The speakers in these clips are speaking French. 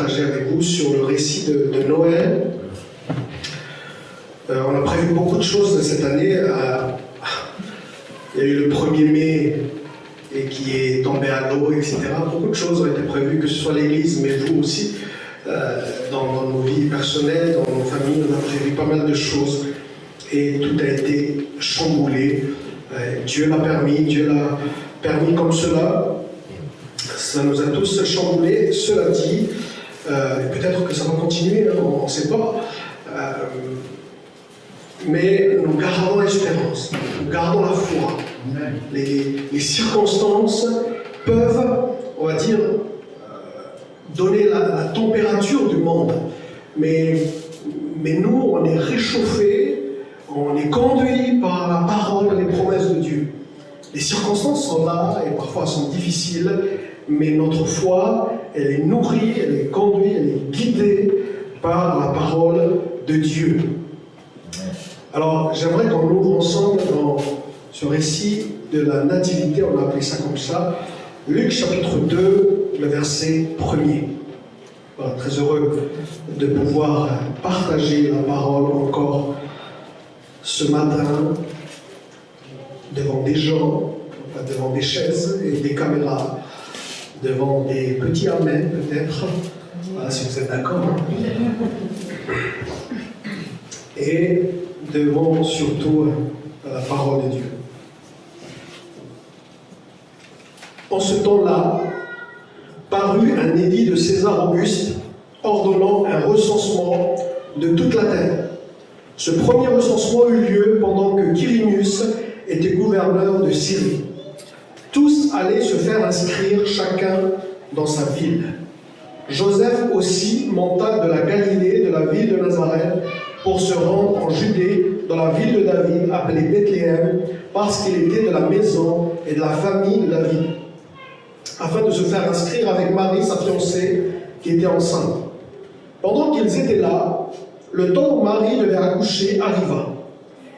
partager avec vous sur le récit de Noël. On a prévu beaucoup de choses cette année. Il y a eu le 1er mai et qui est tombé à l'eau, etc. Beaucoup de choses ont été prévues, que ce soit l'église, mais vous aussi, dans nos vies personnelles, dans nos familles. On a prévu pas mal de choses et tout a été chamboulé. Dieu l'a permis comme cela. Ça nous a tous chamboulés. Cela dit, peut-être que ça va continuer, hein, on ne sait pas. Mais nous gardons l'espérance, nous gardons la foi. Les circonstances peuvent, on va dire, donner la température du monde. Mais nous, on est réchauffés, on est conduits par la parole et les promesses de Dieu. Les circonstances sont là et parfois sont difficiles, mais notre foi, elle est nourrie, elle est conduite, elle est guidée par la parole de Dieu. Alors, j'aimerais qu'on ouvre ensemble dans ce récit de la nativité, on a appelé ça comme ça, Luc chapitre 2, le verset 1er. Voilà, très heureux de pouvoir partager la parole encore ce matin devant des gens, devant des chaises et des caméras, devant des petits amens peut-être, voilà, si vous êtes d'accord. Et devant surtout la parole de Dieu. En ce temps-là, parut un édit de César Auguste ordonnant un recensement de toute la terre. Ce premier recensement eut lieu pendant que Quirinius était gouverneur de Syrie. Tous allaient se faire inscrire chacun dans sa ville. Joseph aussi monta de la Galilée, de la ville de Nazareth, pour se rendre en Judée, dans la ville de David, appelée Bethléem, parce qu'il était de la maison et de la famille de David, afin de se faire inscrire avec Marie, sa fiancée, qui était enceinte. Pendant qu'ils étaient là, le temps où Marie devait accoucher arriva,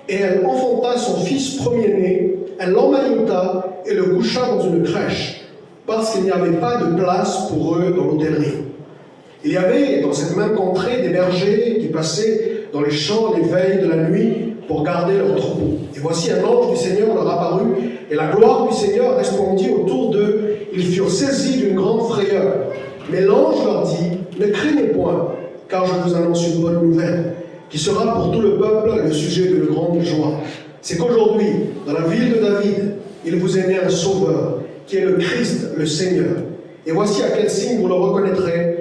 et elle enfanta son fils premier-né, elle l'emmaillota et le coucha dans une crèche, parce qu'il n'y avait pas de place pour eux dans l'hôtellerie. Il y avait dans cette même contrée des bergers qui passaient dans les champs les veilles de la nuit pour garder leurs troupeaux. Et voici un ange du Seigneur leur apparut, et la gloire du Seigneur resplendit autour d'eux. Ils furent saisis d'une grande frayeur. Mais l'ange leur dit, ne craignez point, car je vous annonce une bonne nouvelle, qui sera pour tout le peuple le sujet d'une grande joie. C'est qu'aujourd'hui, dans la ville de David, il vous est né un sauveur, qui est le Christ, le Seigneur. Et voici à quel signe vous le reconnaîtrez.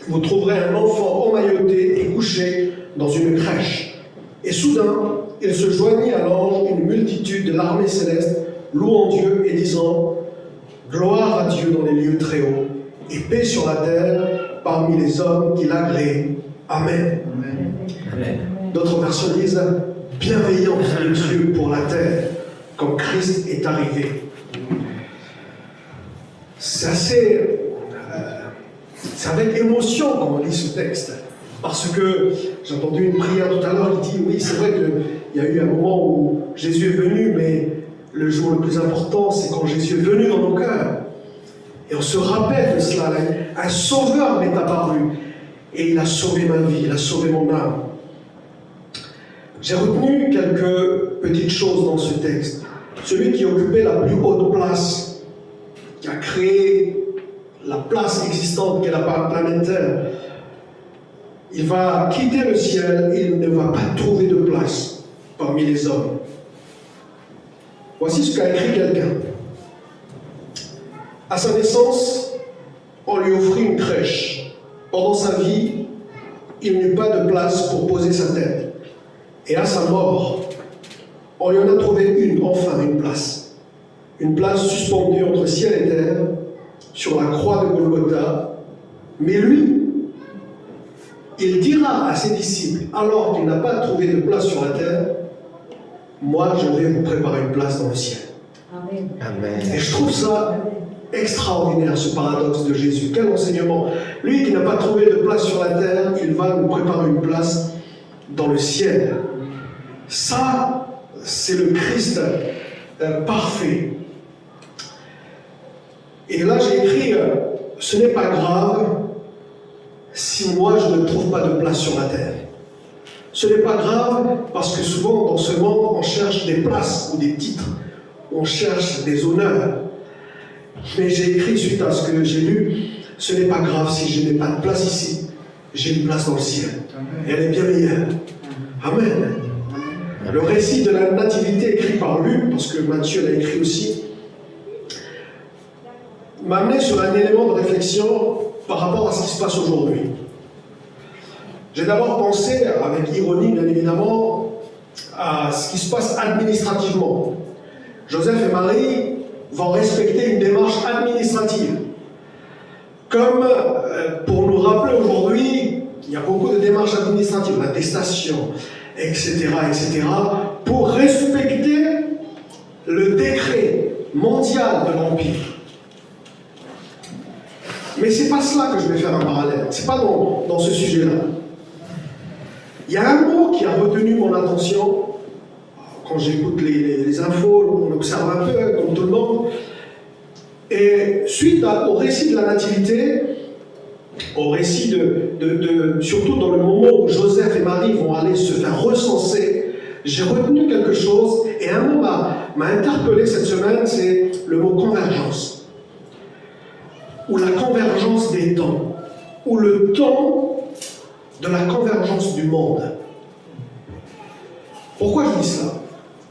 Vous trouverez un enfant emmailloté et couché dans une crèche. Et soudain, il se joignit à l'ange une multitude de l'armée céleste, louant Dieu et disant « Gloire à Dieu dans les lieux très hauts, et paix sur la terre parmi les hommes qu'il a créés. Amen. » D'autres versions disent « Bienveillance de Dieu pour la terre, comme Christ est arrivé. » C'est avec émotion qu'on lit ce texte. Parce que j'ai entendu une prière tout à l'heure qui dit, oui, c'est vrai qu'il y a eu un moment où Jésus est venu, mais le jour le plus important, c'est quand Jésus est venu dans nos cœurs. Et on se rappelle de cela. Un sauveur m'est apparu. Et il a sauvé ma vie, il a sauvé mon âme. J'ai retenu quelques petites choses dans ce texte. Celui qui occupait la plus haute place, qui a créé la place existante qu'est la planète Terre, il va quitter le ciel et il ne va pas trouver de place parmi les hommes. Voici ce qu'a écrit quelqu'un. À sa naissance, on lui offrit une crèche. Pendant sa vie, il n'eut pas de place pour poser sa tête. Et à sa mort, on lui en a trouvé enfin une place. Une place suspendue entre ciel et terre, sur la croix de Golgotha. Mais lui, il dira à ses disciples, alors qu'il n'a pas trouvé de place sur la terre, moi je vais vous préparer une place dans le ciel. Amen. Amen. Et je trouve ça extraordinaire, ce paradoxe de Jésus. Quel enseignement! Lui qui n'a pas trouvé de place sur la terre, il va nous préparer une place dans le ciel. Ça, c'est le Christ parfait. Et là, j'ai écrit, ce n'est pas grave si moi je ne trouve pas de place sur la terre. Ce n'est pas grave parce que souvent dans ce monde on cherche des places ou des titres, on cherche des honneurs. Mais j'ai écrit suite à ce que j'ai lu, ce n'est pas grave si je n'ai pas de place ici, j'ai une place dans le ciel. Et elle est bien meilleure. Amen. Le récit de la nativité écrit par Luc, parce que Matthieu l'a écrit aussi, m'a amené sur un élément de réflexion par rapport à ce qui se passe aujourd'hui. J'ai d'abord pensé, avec ironie bien évidemment, à ce qui se passe administrativement. Joseph et Marie vont respecter une démarche administrative. Comme pour nous rappeler aujourd'hui, il y a beaucoup de démarches administratives, l'attestation, etc., etc., pour respecter le décret mondial de l'Empire. Mais c'est pas cela que je vais faire un parallèle, c'est pas dans ce sujet-là. Il y a un mot qui a retenu mon attention quand j'écoute les infos, on observe un peu, comme tout le monde. Et suite au récit de la Nativité, au récit surtout dans le moment où Joseph et Marie vont aller se faire recenser, j'ai retenu quelque chose, et un mot m'a interpellé cette semaine, c'est le mot convergence. Ou la convergence des temps, ou le temps de la convergence du monde. Pourquoi je dis cela?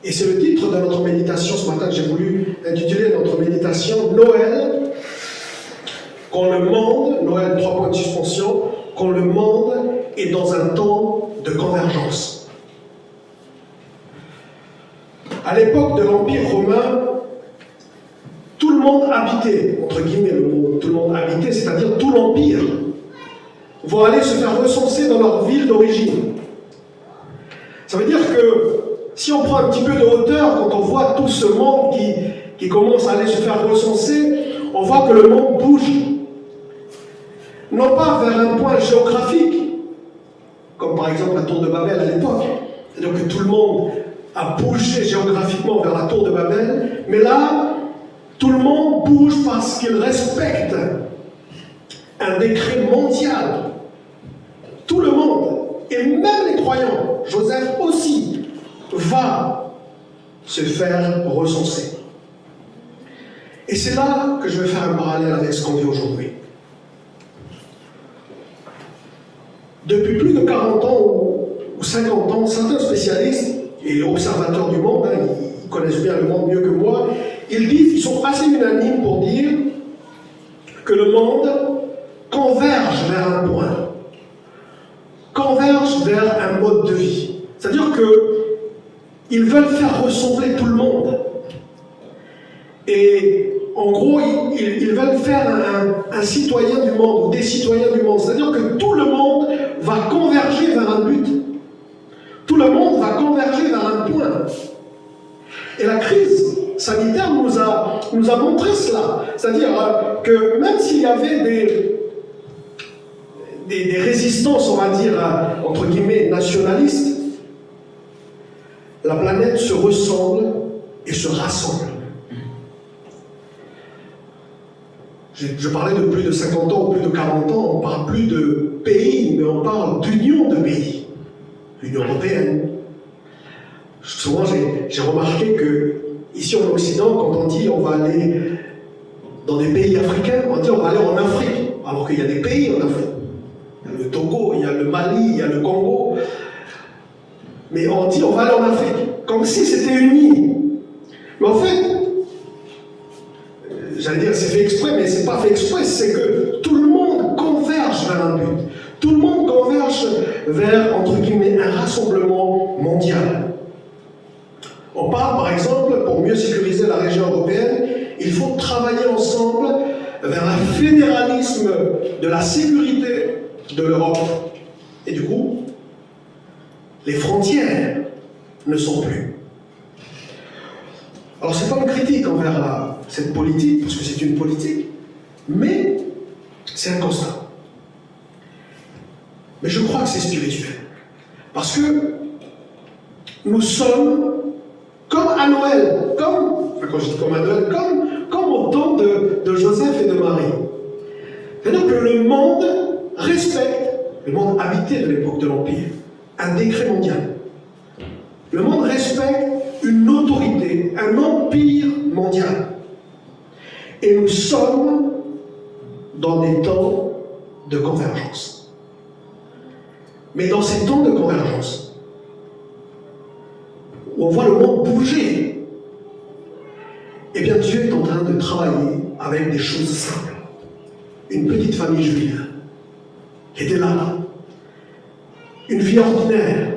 Et c'est le titre de notre méditation ce matin que j'ai voulu intituler notre méditation Noël, quand le monde, Noël 3 points de suspension, quand le monde est dans un temps de convergence. À l'époque de l'Empire romain, tout le monde habitait, entre guillemets le mot tout le monde habitait, c'est-à-dire tout l'Empire, vont aller se faire recenser dans leur ville d'origine. Ça veut dire que si on prend un petit peu de hauteur, quand on voit tout ce monde qui commence à aller se faire recenser, on voit que le monde bouge. Non pas vers un point géographique, comme par exemple la tour de Babel à l'époque, c'est-à-dire que tout le monde a bougé géographiquement vers la tour de Babel, mais là, tout le monde bouge parce qu'il respecte un décret mondial. Tout le monde, et même les croyants, Joseph aussi, va se faire recenser. Et c'est là que je vais faire un parallèle avec ce qu'on vit aujourd'hui. Depuis plus de 40 ans ou 50 ans, certains spécialistes et observateurs du monde, ils connaissent bien le monde mieux que moi, ils sont assez unanimes pour dire que le monde converge vers un point, converge vers un mode de vie. C'est-à-dire qu'ils veulent faire ressembler tout le monde. Et en gros, ils veulent faire un citoyen du monde, ou des citoyens du monde. C'est-à-dire que tout le monde va converger vers un but. Tout le monde va converger vers un point. Et la crise sanitaire nous a montré cela. C'est-à-dire que même s'il y avait des résistances, on va dire, entre guillemets, nationalistes, la planète se ressemble et se rassemble. Je parlais de plus de 50 ans ou plus de 40 ans, on ne parle plus de pays, mais on parle d'union de pays. L'Union européenne. Souvent, j'ai remarqué que, ici en Occident, quand on dit on va aller dans des pays africains, on dit on va aller en Afrique, alors qu'il y a des pays en Afrique. Il y a le Togo, il y a le Mali, il y a le Congo. Mais on dit on va aller en Afrique, comme si c'était uni. Mais en fait, j'allais dire c'est fait exprès, mais c'est pas fait exprès, c'est que tout le monde converge vers un but. Tout le monde converge vers, entre guillemets, un rassemblement mondial. On parle, par exemple, pour mieux sécuriser la région européenne, il faut travailler ensemble vers un fédéralisme de la sécurité de l'Europe. Et du coup, les frontières ne sont plus. Alors, ce n'est pas une critique envers cette politique, parce que c'est une politique, mais c'est un constat. Mais je crois que c'est spirituel. Parce que nous sommes comme à Noël, quand je dis comme à Noël, comme au temps de Joseph et de Marie. C'est-à-dire que le monde respecte, le monde habité de l'époque de l'Empire, un décret mondial. Le monde respecte une autorité, un empire mondial. Et nous sommes dans des temps de convergence. Mais dans ces temps de convergence, où on voit le monde bouger, eh bien Dieu est en train de travailler avec des choses simples. Une petite famille juive qui était là, une vie ordinaire,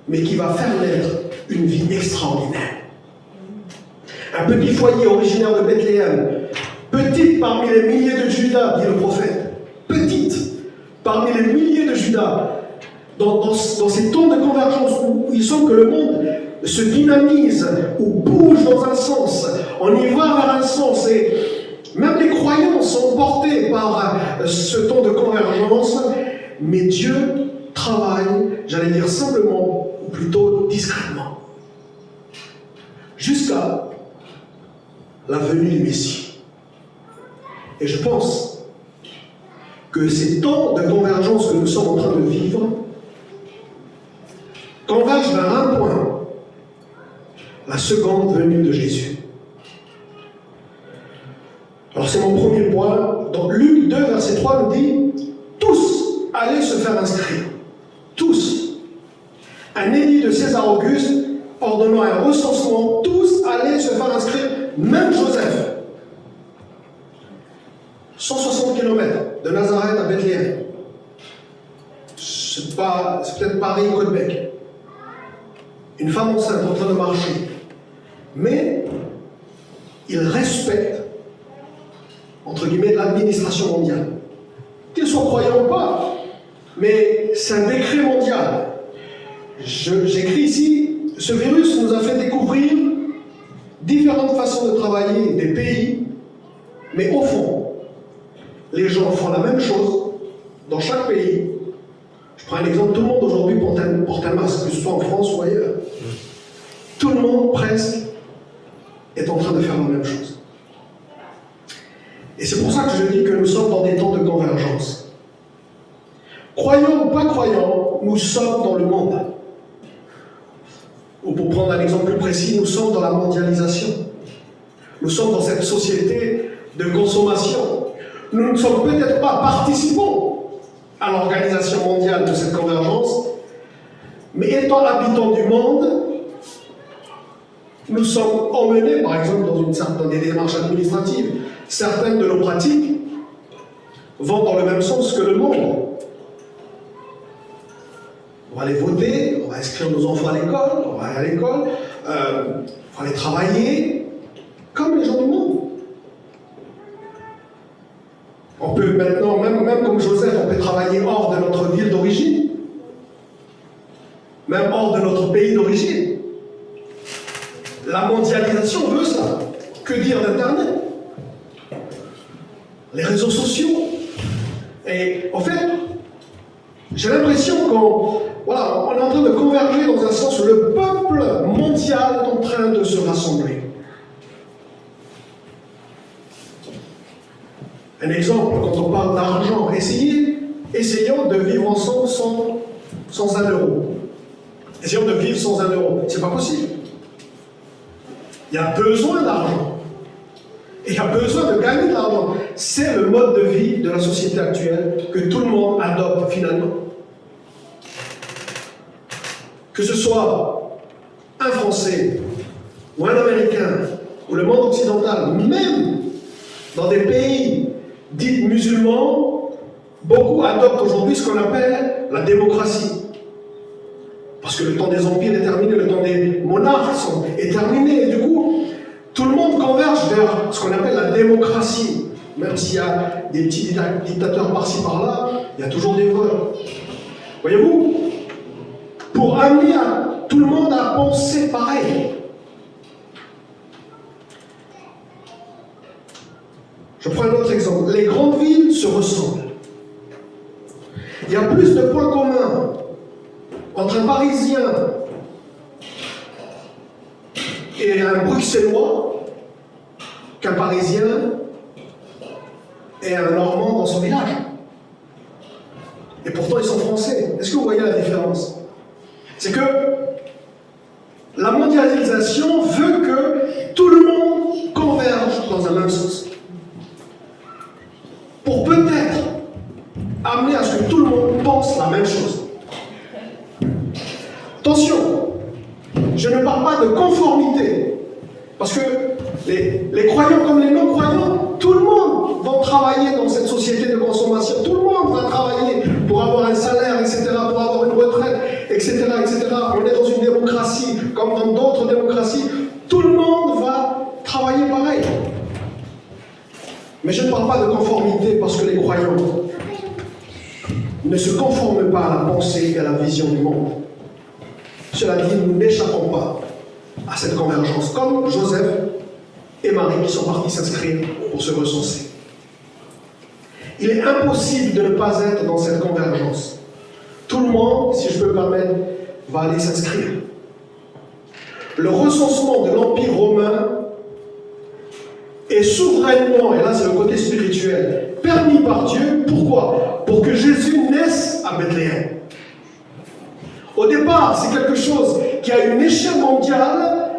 mais qui va faire naître une vie extraordinaire. Un petit foyer originaire de Bethléem, petite parmi les milliers de Judas, dit le prophète, petite parmi les milliers de Judas, dans ces temps de convergence où il semble que le monde se dynamise, ou bouge dans un sens, on y va vers un sens, et même les croyants sont portés par ce temps de convergence, mais Dieu travaille, j'allais dire simplement, ou plutôt discrètement, jusqu'à la venue du Messie. Et je pense que ces temps de convergence que nous sommes en train de vivre convergent vers un point, la seconde venue de Jésus. Alors c'est mon premier point. Donc Luc 2, verset 3 nous dit « Tous allaient se faire inscrire. » Tous. Un édit de César Auguste ordonnant un recensement, tous allaient se faire inscrire, même Joseph. 160 km de Nazareth à Bethléem. C'est peut-être Paris-Côte-Bec. Une femme enceinte en train de marcher. Mais il respecte, entre guillemets, l'administration mondiale. Qu'ils soient croyants ou pas, mais c'est un décret mondial. J'écris ici, ce virus nous a fait découvrir différentes façons de travailler des pays, mais au fond, les gens font la même chose dans chaque pays. Je prends un exemple, tout le monde aujourd'hui porte un masque, que ce soit en France ou ailleurs. Tout le monde, presque, est en train de faire la même chose. Et c'est pour ça que je dis que nous sommes dans des temps de convergence. Croyants ou pas croyants, nous sommes dans le monde. Ou pour prendre un exemple plus précis, nous sommes dans la mondialisation. Nous sommes dans cette société de consommation. Nous ne sommes peut-être pas participants à l'organisation mondiale de cette convergence, mais étant habitants du monde, nous sommes emmenés, par exemple, dans des démarches administratives. Certaines de nos pratiques vont dans le même sens que le monde. On va aller voter, on va inscrire nos enfants à l'école, on va aller à l'école, on va aller travailler, comme les gens du monde. On peut maintenant, même comme Joseph, on peut travailler hors de notre ville d'origine, même hors de notre pays d'origine. La mondialisation veut ça. Que dire d'Internet? Les réseaux sociaux. Et en fait, j'ai l'impression qu'on est en train de converger dans un sens où le peuple mondial est en train de se rassembler. Un exemple, quand on parle d'argent, essayons de vivre ensemble sans 1 euro. Essayons de vivre sans 1 euro. C'est pas possible. Il y a besoin d'argent. Et il y a besoin de gagner de l'argent. C'est le mode de vie de la société actuelle que tout le monde adopte finalement. Que ce soit un Français ou un Américain ou le monde occidental, même dans des pays dits musulmans, beaucoup adoptent aujourd'hui ce qu'on appelle la démocratie. Parce que le temps des empires est terminé, le temps des monarques est terminé, et du coup, tout le monde converge vers ce qu'on appelle la démocratie. Même s'il y a des petits dictateurs par-ci par-là, il y a toujours des vols. Voyez-vous, pour amener tout le monde à penser pareil. Je prends un autre exemple. Les grandes villes se ressemblent. Il y a plus de points communs entre un Parisien et un Bruxellois qu'un Parisien et un Normand dans son village. Et pourtant, ils sont français. Est-ce que vous voyez la différence? C'est que la mondialisation veut que tout le monde converge dans un même sens. Pour peut-être amener à ce que tout le monde pense la même chose. Attention, je ne parle pas de conformité. Parce que les croyants comme les non-croyants, tout le monde va travailler dans cette société de consommation. Tout le monde va travailler pour avoir un salaire, etc., pour avoir une retraite, etc., etc. On est dans une démocratie, comme dans d'autres démocraties. Tout le monde va travailler pareil. Mais je ne parle pas de conformité parce que les croyants ne se conforment pas à la pensée et à la vision du monde. Cela dit, nous n'échappons pas à cette convergence, comme Joseph et Marie qui sont partis s'inscrire pour se recenser. Il est impossible de ne pas être dans cette convergence. Tout le monde, si je peux me permettre, va aller s'inscrire. Le recensement de l'Empire romain est souverainement, et là c'est le côté spirituel, permis par Dieu. Pourquoi? Pour que Jésus naisse à Bethléem. Au départ, c'est quelque chose qui a une échelle mondiale,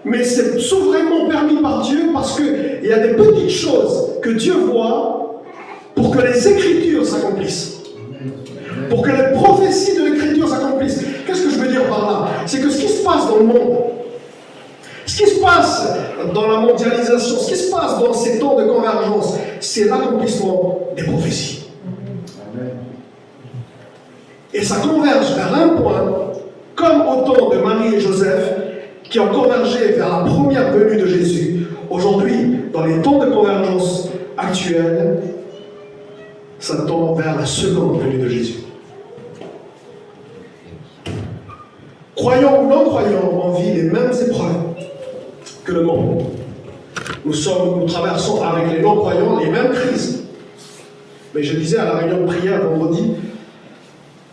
mais c'est souverainement permis par Dieu parce qu'il y a des petites choses que Dieu voit pour que les Écritures s'accomplissent. Pour que les prophéties de l'Écriture s'accomplissent. Qu'est-ce que je veux dire par là? C'est que ce qui se passe dans le monde, ce qui se passe dans la mondialisation, ce qui se passe dans ces temps de convergence, c'est l'accomplissement des prophéties. Et ça converge vers un point, comme au temps de Marie et Joseph, qui ont convergé vers la première venue de Jésus. Aujourd'hui, dans les temps de convergence actuels, ça tend vers la seconde venue de Jésus. Croyants ou non-croyants, on vit les mêmes épreuves que le monde. Nous traversons avec les non-croyants les mêmes crises. Mais je disais à la réunion de prière vendredi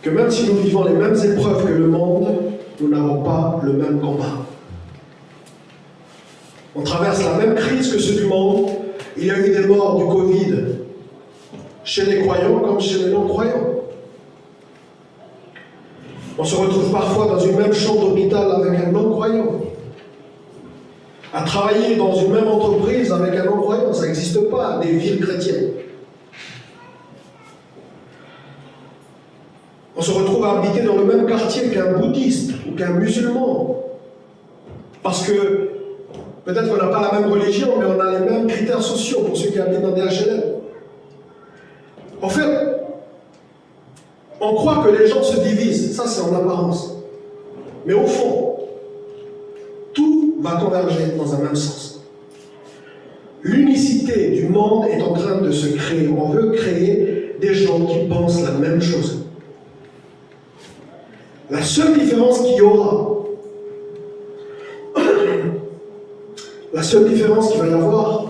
que même si nous vivons les mêmes épreuves que le monde, nous n'avons pas le même combat. On traverse la même crise que ceux du monde. Il y a eu des morts du Covid chez les croyants comme chez les non-croyants. On se retrouve parfois dans une même chambre d'hôpital avec un non-croyant. À travailler dans une même entreprise avec un non-croyant, ça n'existe pas, des villes chrétiennes. On se retrouve à habiter dans le même quartier qu'un bouddhiste ou qu'un musulman. Parce que peut-être qu'on n'a pas la même religion, mais on a les mêmes critères sociaux pour ceux qui habitent dans des HLM. En fait, on croit que les gens se divisent, ça c'est en apparence. Mais au fond, tout va converger dans un même sens. L'unicité du monde est en train de se créer. On veut créer des gens qui pensent la même chose. La seule différence qu'il y aura, la seule différence qu'il va y avoir,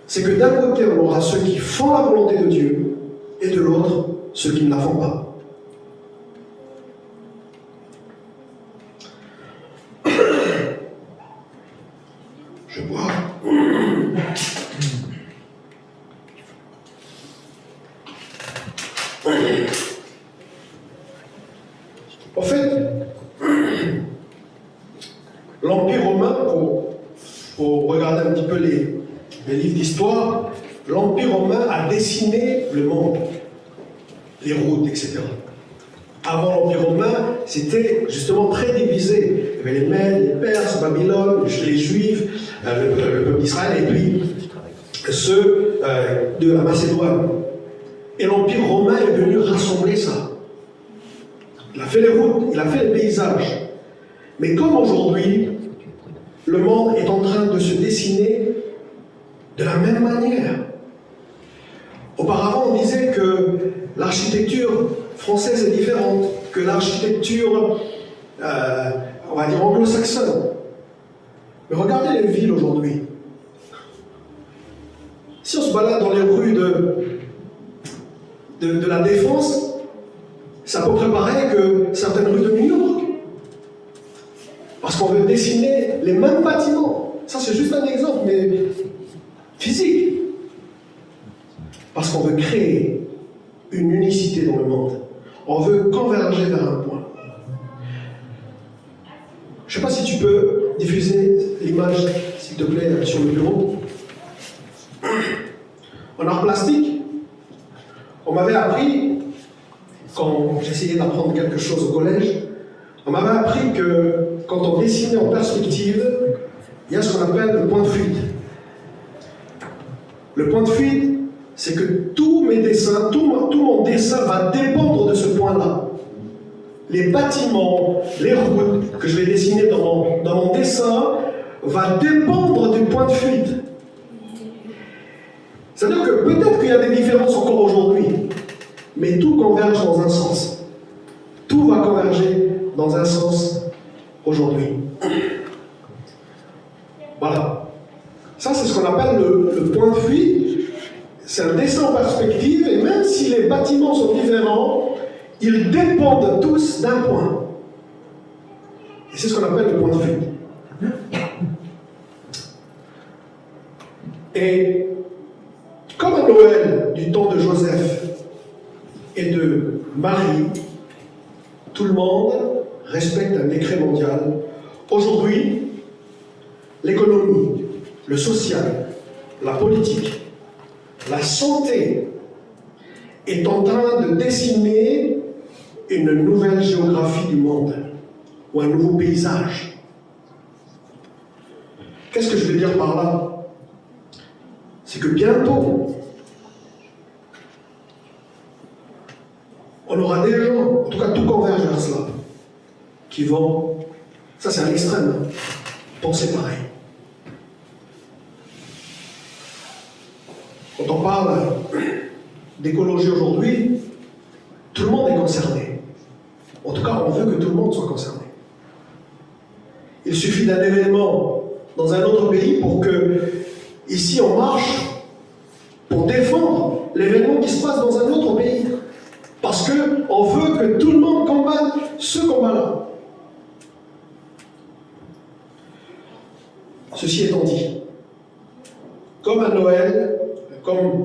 c'est que d'un côté, on aura ceux qui font la volonté de Dieu, et de l'autre, ceux qui ne la font pas. Je bois. En fait, l'Empire romain, pour regarder un petit peu les livres d'histoire, l'Empire romain a dessiné le monde, les routes, etc. Avant l'Empire romain, c'était justement très divisé. Il y avait les Mèdes, les Perses, Babylone, les Juifs, le peuple d'Israël, et puis ceux de la Macédoine. Et l'Empire romain est venu rassembler ça. Il a fait les routes, il a fait les paysages. Mais comme aujourd'hui, le monde est en train de se dessiner de la même manière. Auparavant, on disait que l'architecture française est différente que l'architecture, on va dire, anglo-saxonne. Mais regardez les villes aujourd'hui. Si on se balade dans les rues de la Défense, c'est à peu près pareil que certaines rues de New York. Parce qu'on veut dessiner les mêmes bâtiments. Ça, c'est juste un exemple, mais physique. Parce qu'on veut créer une unicité dans On veut converger vers un point. Je ne sais pas si tu peux diffuser l'image, s'il te plaît, sur le bureau. En art plastique, on m'avait appris, quand j'essayais d'apprendre quelque chose au collège, on m'avait appris que quand on dessinait en perspective, il y a ce qu'on appelle le point de fuite. Le point de fuite, c'est que tous mes dessins, tout mon dessin va dépendre de ce point-là. Les bâtiments, les routes que je vais dessiner dans mon dessin va dépendre du point de fuite. C'est-à-dire que peut-être qu'il y a des différences encore aujourd'hui, mais tout converge dans un sens. Tout va converger dans un sens aujourd'hui. Voilà. Ça, c'est ce qu'on appelle le point de fuite. C'est un dessin en perspective, et même si les bâtiments sont différents, ils dépendent tous d'un point. Et c'est ce qu'on appelle le point de fuite. Et comme à Noël du temps de Joseph et de Marie, tout le monde respecte un décret mondial. Aujourd'hui, l'économie, le social, la politique, la santé est en train de dessiner une nouvelle géographie du monde ou un nouveau paysage. Qu'est-ce que je veux dire par là? C'est que bientôt, on aura des gens, en tout cas tout converge vers cela, qui vont, ça c'est à l'extrême, penser pareil. Quand on parle d'écologie aujourd'hui, tout le monde est concerné. En tout cas, on veut que tout le monde soit concerné. Il suffit d'un événement dans un autre pays pour que, ici, on marche pour défendre l'événement qui se passe dans un autre pays. Parce qu'on veut que tout le monde combatte ce combat-là. Ceci étant dit, comme à Noël, comme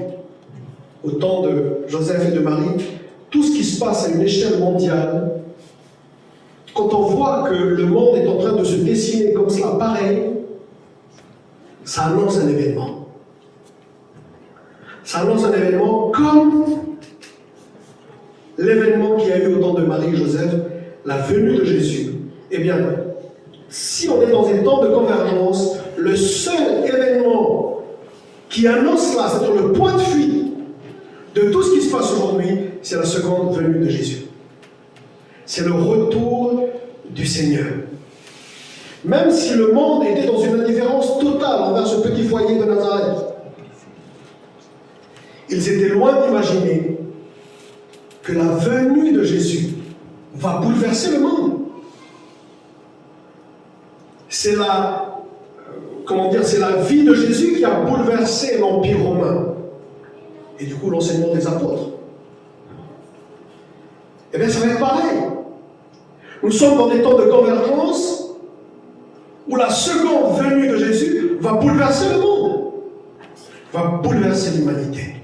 au temps de Joseph et de Marie, tout ce qui se passe à une échelle mondiale, quand on voit que le monde est en train de se dessiner comme cela, pareil, ça annonce un événement. Ça annonce un événement comme l'événement qu'il y a eu au temps de Marie et Joseph, la venue de Jésus. Eh bien, si on est dans un temps de convergence, le seul événement qui annonce cela, c'est-à-dire le point de fuite de tout ce qui se passe aujourd'hui, c'est la seconde venue de Jésus. C'est le retour du Seigneur. Même si le monde était dans une indifférence totale envers ce petit foyer de Nazareth, ils étaient loin d'imaginer que la venue de Jésus va bouleverser le monde. C'est c'est la vie de Jésus qui a bouleversé l'Empire romain. Et du coup, l'enseignement des apôtres. Eh bien, ça va être pareil. Nous sommes dans des temps de convergence où la seconde venue de Jésus va bouleverser le monde, va bouleverser l'humanité.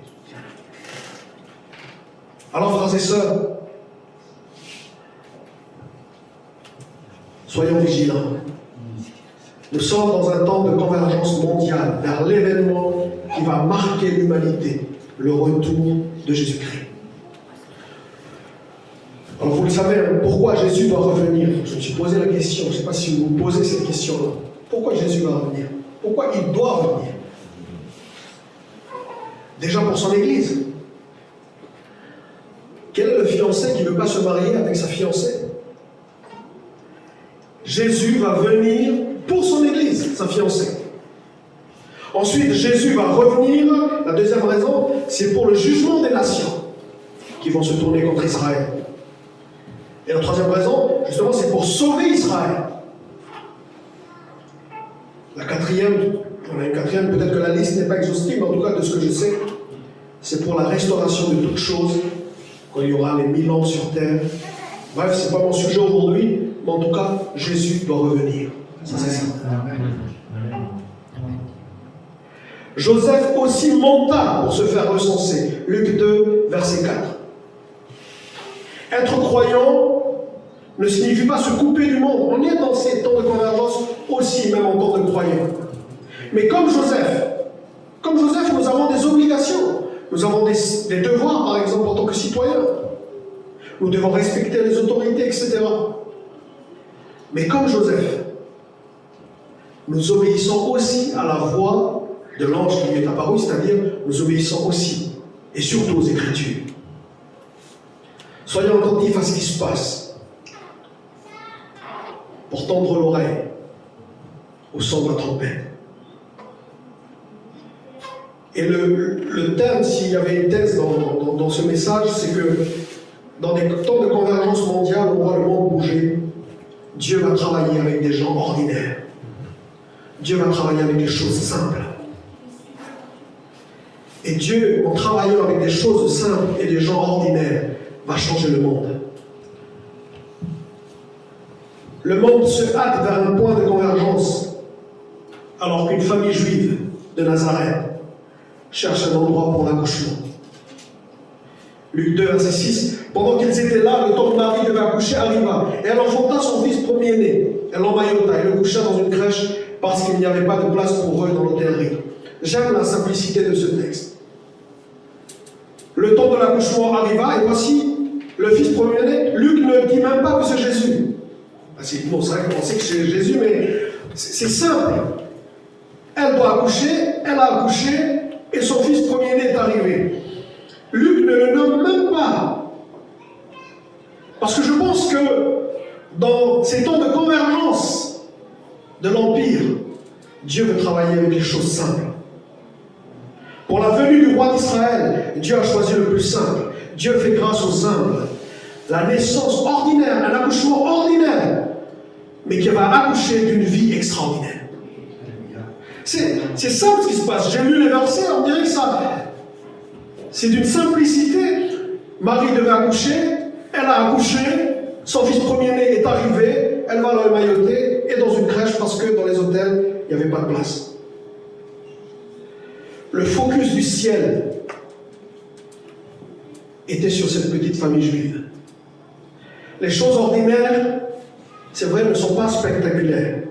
Alors, frères et sœurs, soyons vigilants. Nous sommes dans un temps de convergence mondiale vers l'événement qui va marquer l'humanité, le retour de Jésus-Christ. Alors vous le savez, pourquoi Jésus doit revenir? Je me suis posé la question, je ne sais pas si vous vous posez cette question-là. Pourquoi Jésus va revenir? Pourquoi il doit revenir? Déjà pour son Église. Quel est le fiancé qui ne veut pas se marier avec sa fiancée? Jésus va venir pour son Église, sa fiancée. Ensuite, Jésus va revenir, la deuxième raison, c'est pour le jugement des nations qui vont se tourner contre Israël. Et la troisième raison, justement, c'est pour sauver Israël. La quatrième, on a une quatrième, peut-être que la liste n'est pas exhaustive, mais en tout cas, de ce que je sais, c'est pour la restauration de toutes choses, quand il y aura les 1000 ans sur terre. Bref, ce n'est pas mon sujet aujourd'hui, mais en tout cas, Jésus doit revenir. Ça, c'est ça. Joseph aussi monta pour se faire recenser. Luc 2, verset 4. Être croyant ne signifie pas se couper du monde. On est dans ces temps de convergence aussi, même en tant que croyant. Mais comme Joseph, nous avons des obligations. Nous avons des devoirs, par exemple, en tant que citoyens. Nous devons respecter les autorités, etc. Mais comme Joseph, nous obéissons aussi à la voix de l'ange qui lui est apparu, c'est-à-dire nous obéissons aussi et surtout aux Écritures. Soyons attentifs à ce qui se passe pour tendre l'oreille au son de la trompette. Et le thème, s'il y avait une thèse dans ce message, c'est que dans des temps de convergence mondiale, on voit le monde bouger. Dieu va travailler avec des gens ordinaires. Dieu va travailler avec des choses simples. Et Dieu, en travaillant avec des choses simples et des gens ordinaires, va changer le monde. Le monde se hâte vers un point de convergence, alors qu'une famille juive de Nazareth cherche un endroit pour l'accouchement. Luc 2, verset 6. Pendant qu'ils étaient là, le temps que Marie devait accoucher arriva. Et elle enfanta son fils premier-né. Elle l'emmaillota et le coucha dans une crèche parce qu'il n'y avait pas de place pour eux dans l'hôtellerie. J'aime la simplicité de ce texte. Le temps de l'accouchement arriva et voici le fils premier-né. Luc ne dit même pas que c'est Jésus. Bon, c'est vrai qu'on sait que c'est Jésus, mais c'est simple. Elle doit accoucher, elle a accouché et son fils premier-né est arrivé. Luc ne le nomme même pas. Parce que je pense que dans ces temps de convergence de l'Empire, Dieu veut travailler avec les choses simples. Pour la venue du roi d'Israël, Dieu a choisi le plus simple. Dieu fait grâce aux humbles. La naissance ordinaire, un accouchement ordinaire, mais qui va accoucher d'une vie extraordinaire. C'est simple ce qui se passe. J'ai lu les versets, on dirait que ça... C'est d'une simplicité. Marie devait accoucher, elle a accouché, son fils premier-né est arrivé, elle va le mailloter et dans une crèche parce que dans les hôtels, il n'y avait pas de place. Le focus du ciel était sur cette petite famille juive. Les choses ordinaires, c'est vrai, ne sont pas spectaculaires.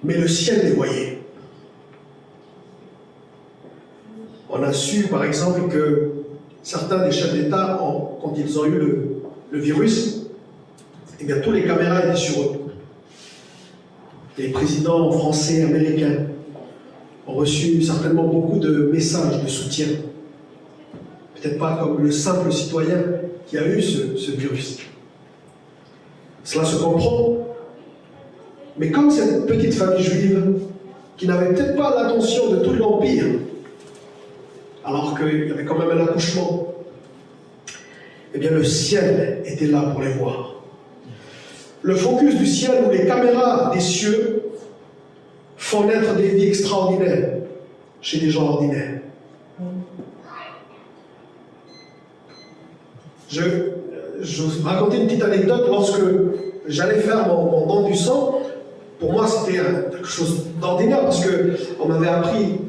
Mais le ciel les voyait. On a su, par exemple, que certains des chefs d'État, quand ils ont eu le virus, eh bien, tous les caméras étaient sur eux. Les présidents français, américains ont reçu certainement beaucoup de messages de soutien. Peut-être pas comme le simple citoyen qui a eu ce virus. Cela se comprend. Mais comme cette petite famille juive, qui n'avait peut-être pas l'attention de tout l'Empire, alors qu'il y avait quand même un accouchement, eh bien le ciel était là pour les voir. Le focus du ciel où les caméras des cieux font naître des vies extraordinaires chez des gens ordinaires. Je vous raconter une petite anecdote. Lorsque j'allais faire mon don du sang, pour moi c'était quelque chose d'ordinaire parce qu'on m'avait appris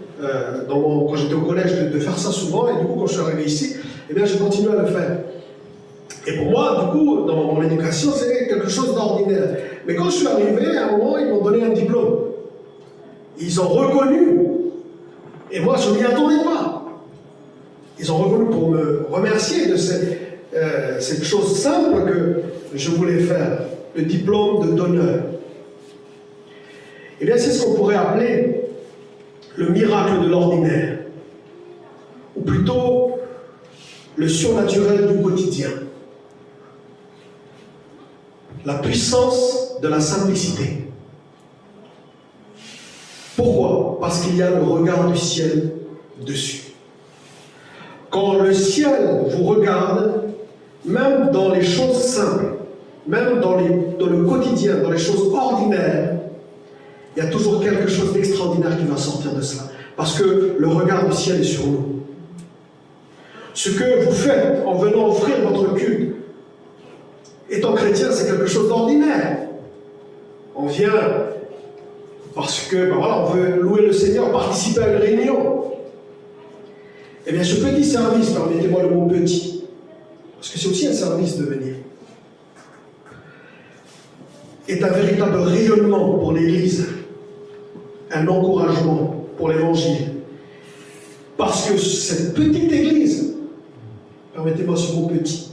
quand j'étais au collège de faire ça souvent, et du coup quand je suis arrivé ici, eh bien j'ai continué à le faire. Et pour moi, du coup, dans mon éducation, c'est quelque chose d'ordinaire. Mais quand je suis arrivé, à un moment, ils m'ont donné un diplôme. Ils ont reconnu, et moi je ne m'y attendais pas. Ils ont reconnu pour me remercier de cette chose simple que je voulais faire, le diplôme d'honneur. Eh bien, c'est ce qu'on pourrait appeler le miracle de l'ordinaire, ou plutôt le surnaturel du quotidien. La puissance de la simplicité. Pourquoi? Parce qu'il y a le regard du ciel dessus. Quand le ciel vous regarde, même dans les choses simples, même dans le quotidien, dans les choses ordinaires, il y a toujours quelque chose d'extraordinaire qui va sortir de cela. Parce que le regard du ciel est sur nous. Ce que vous faites en venant offrir votre culte, étant chrétien, c'est quelque chose d'ordinaire. On vient parce que, on veut louer le Seigneur, participer à une réunion. Eh bien, ce petit service, permettez-moi le mot petit, parce que c'est aussi un service de venir, est un véritable rayonnement pour l'Église, un encouragement pour l'Évangile. Parce que cette petite Église, permettez-moi ce mot petit,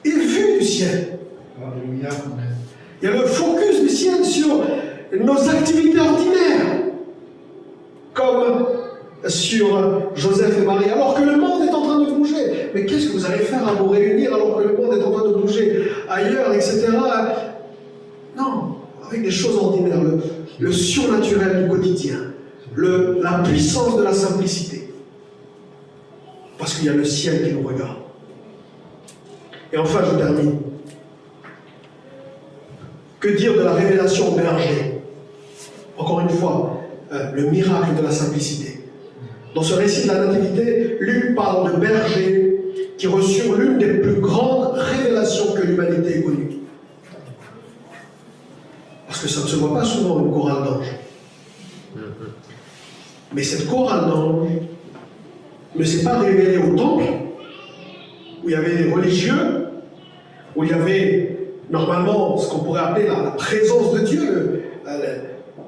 est vue du ciel. Alléluia. Il y a le focus du ciel sur nos activités ordinaires, comme sur Joseph et Marie, alors que le monde est en train de bouger. Mais qu'est-ce que vous allez faire à vous réunir alors que le monde est en train de bouger ailleurs, etc. Non, avec des choses ordinaires, le surnaturel du quotidien, la puissance de la simplicité. Parce qu'il y a le ciel qui nous regarde. Et enfin, je termine. Que dire de la révélation au berger? Encore une fois, le miracle de la simplicité. Dans ce récit de la Nativité, Luc parle de bergers qui reçurent l'une des plus grandes révélations que l'humanité ait connues. Parce que ça ne se voit pas souvent, une chorale d'anges. Mais cette chorale d'anges ne s'est pas révélée au temple, où il y avait des religieux, où il y avait normalement ce qu'on pourrait appeler la présence de Dieu,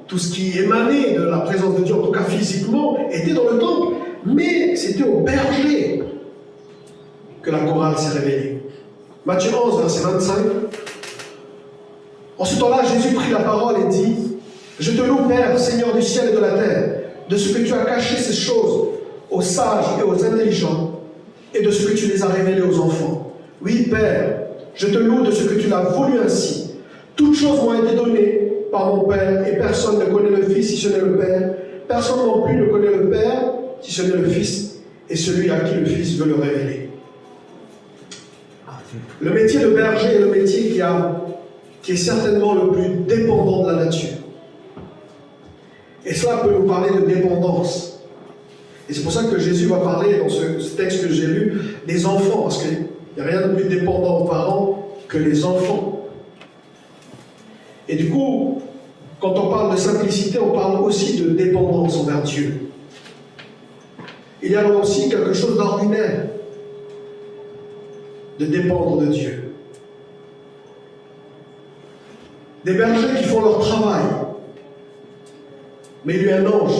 tout ce qui émanait de la présence de Dieu, en tout cas physiquement, était dans le temple. Mais c'était au berger que la chorale s'est révélée. Matthieu 11, verset 25. En ce temps-là, Jésus prit la parole et dit: Je te loue, Père, Seigneur du ciel et de la terre, de ce que tu as caché ces choses aux sages et aux intelligents, et de ce que tu les as révélées aux enfants. Oui, Père, je te loue de ce que tu l'as voulu ainsi. Toutes choses m'ont été données par mon Père, et personne ne connaît le Fils si ce n'est le Père. Personne non plus ne connaît le Père si ce n'est le Fils, et celui à qui le Fils veut le révéler. Le métier de berger est le métier qui est certainement le plus dépendant de la nature. Et cela peut nous parler de dépendance. Et c'est pour ça que Jésus va parler dans ce texte que j'ai lu des enfants, parce qu'il n'y a rien de plus dépendant aux parents que les enfants. Et du coup, quand on parle de simplicité, on parle aussi de dépendance envers Dieu. Il y a là aussi quelque chose d'ordinaire, de dépendre de Dieu. Des bergers qui font leur travail, mais il y a un ange,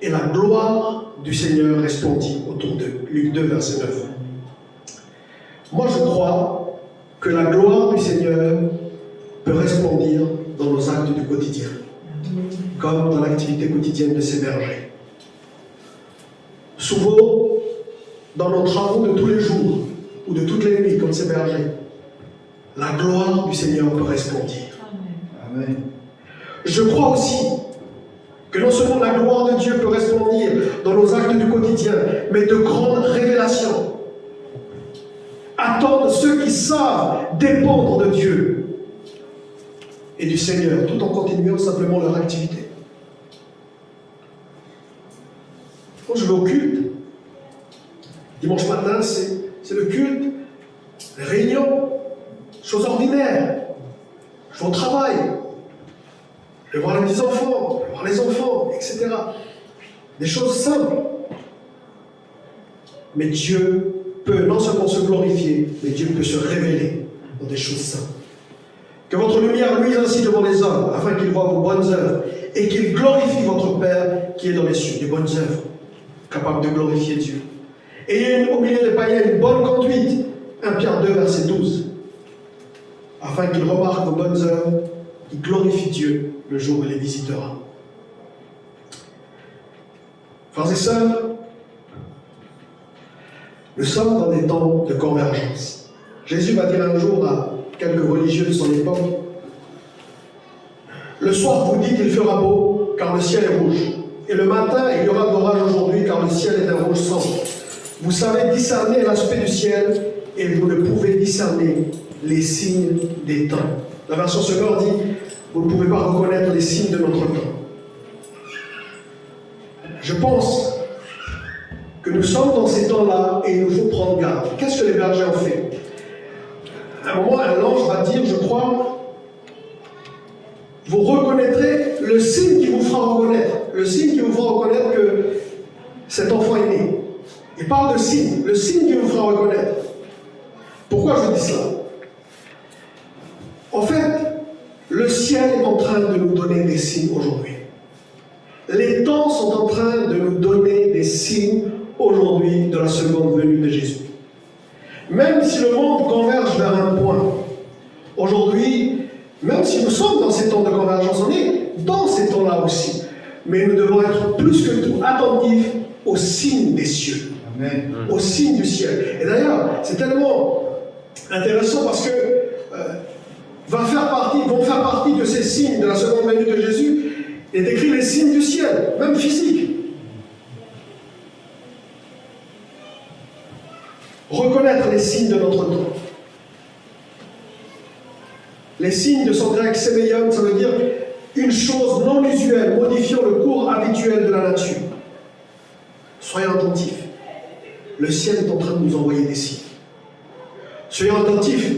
et la gloire du Seigneur resplendit autour d'eux. Luc 2, verset 9. Moi, je crois que la gloire du Seigneur peut resplendir dans nos actes du quotidien, comme dans l'activité quotidienne de ces bergers. Souvent, dans nos travaux de tous les jours, ou de toutes les nuits, comme ces bergers, la gloire du Seigneur peut resplendir. Amen. Je crois aussi que non seulement la gloire de Dieu peut resplendir dans nos actes du quotidien, mais de grandes révélations attendent ceux qui savent dépendre de Dieu et du Seigneur, tout en continuant simplement leur activité. Quand je vais au culte, dimanche matin, c'est le culte, les réunions, choses ordinaires. Je vais au travail, je vais voir les petits-enfants, je vais voir les enfants, etc. Des choses simples. Mais Dieu peut non seulement se glorifier, mais Dieu peut se révéler dans des choses simples. Que votre lumière luise ainsi devant les hommes, afin qu'ils voient vos bonnes œuvres, et qu'ils glorifient votre Père qui est dans les cieux. Des bonnes œuvres, capables de glorifier Dieu. Ayez au milieu des païens une bonne conduite. 1 Pierre 2, verset 12. Afin qu'ils remarquent vos bonnes œuvres, qu'ils glorifient Dieu le jour où il les visitera. Frères et sœurs, nous sommes dans des temps de convergence. Jésus va dire un jour à quelques religieux de son époque: le soir vous dites il fera beau car le ciel est rouge, et le matin il y aura de l'orage aujourd'hui car le ciel est d'un rouge sombre. Vous savez discerner l'aspect du ciel et vous ne pouvez discerner les signes des temps. La version Semeur dit: vous ne pouvez pas reconnaître les signes de notre temps. Je pense que nous sommes dans ces temps-là et il nous faut prendre garde. Qu'est-ce que les bergers ont fait? À un moment, un ange va dire, je crois, vous reconnaîtrez le signe qui vous fera reconnaître. Le signe qui vous fera reconnaître que cet enfant est né. Il parle de signe, le signe qui vous fera reconnaître. Pourquoi je dis cela? En fait, le ciel est en train de nous donner des signes aujourd'hui. Les temps sont en train de nous donner des signes aujourd'hui de la seconde venue de Jésus. Même si le monde converge vers un point, aujourd'hui, même si nous sommes dans ces temps de convergence, on est dans ces temps-là aussi. Mais nous devons être plus que tout attentifs aux signes des cieux, aux signes du ciel. Et d'ailleurs, c'est tellement intéressant parce que vont faire partie de ces signes de la seconde venue de Jésus. Il est écrit les signes du ciel, même physiques. Reconnaître les signes de notre temps. Les signes de son grec séméion, ça veut dire une chose non usuelle, modifiant le cours habituel de la nature. Soyons attentifs. Le ciel est en train de nous envoyer des signes. Soyons attentifs.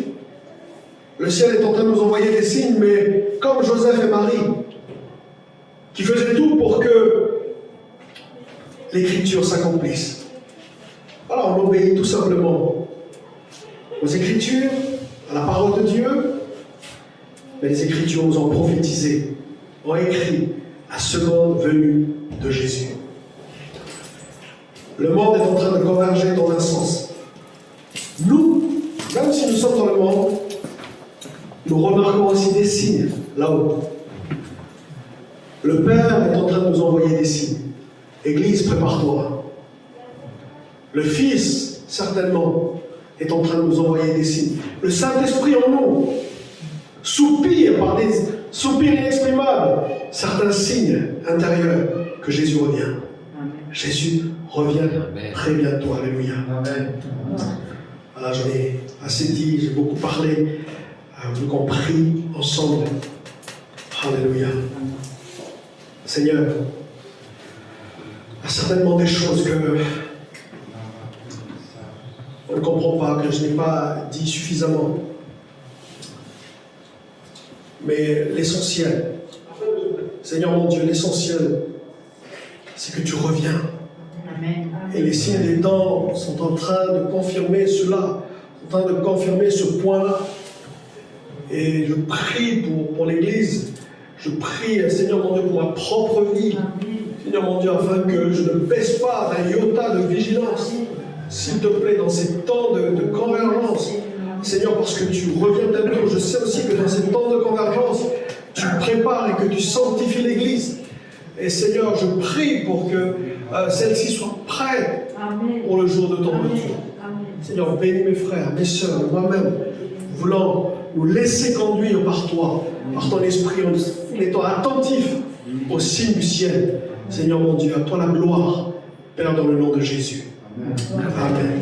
Le ciel est en train de nous envoyer des signes, mais comme Joseph et Marie, qui faisaient tout pour que l'Écriture s'accomplisse. Voilà, on obéit tout simplement aux Écritures, à la parole de Dieu, mais les Écritures nous ont prophétisé, ont écrit la seconde venue de Jésus. Le monde est en train de converger dans un sens. Nous, même si nous sommes dans le monde, nous remarquons aussi des signes là-haut. Le Père est en train de nous envoyer des signes. Église, prépare-toi. Le Fils, certainement, est en train de nous envoyer des signes. Le Saint-Esprit en nous soupire par des soupirs inexprimables certains signes intérieurs que Jésus revient. Jésus revient très bientôt. Alléluia. Amen. Voilà, j'en ai assez dit, j'ai beaucoup parlé. Nous qu'on prie ensemble. Alléluia. Seigneur, il y a certainement des choses que on ne comprend pas, que je n'ai pas dit suffisamment. Mais l'essentiel, Seigneur mon Dieu, l'essentiel, c'est que tu reviens. Amen. Et les signes des temps sont en train de confirmer cela, sont en train de confirmer ce point-là. Et je prie pour l'Église. Je prie, Seigneur mon Dieu, pour ma propre vie. Seigneur mon Dieu, afin que je ne baisse pas d'un iota de vigilance. S'il te plaît, dans ces temps de convergence. Seigneur, parce que tu reviens bientôt, je sais aussi que dans ces temps de convergence, tu prépares et que tu sanctifies l'Église. Et Seigneur, je prie pour que celle-ci soit prête pour le jour de ton retour. Seigneur, bénis mes frères, mes sœurs, moi-même, voulant nous laisser conduire par toi, par ton esprit, en étant attentifs aux signes du ciel. Seigneur mon Dieu, à toi la gloire, Père, dans le nom de Jésus. Amen.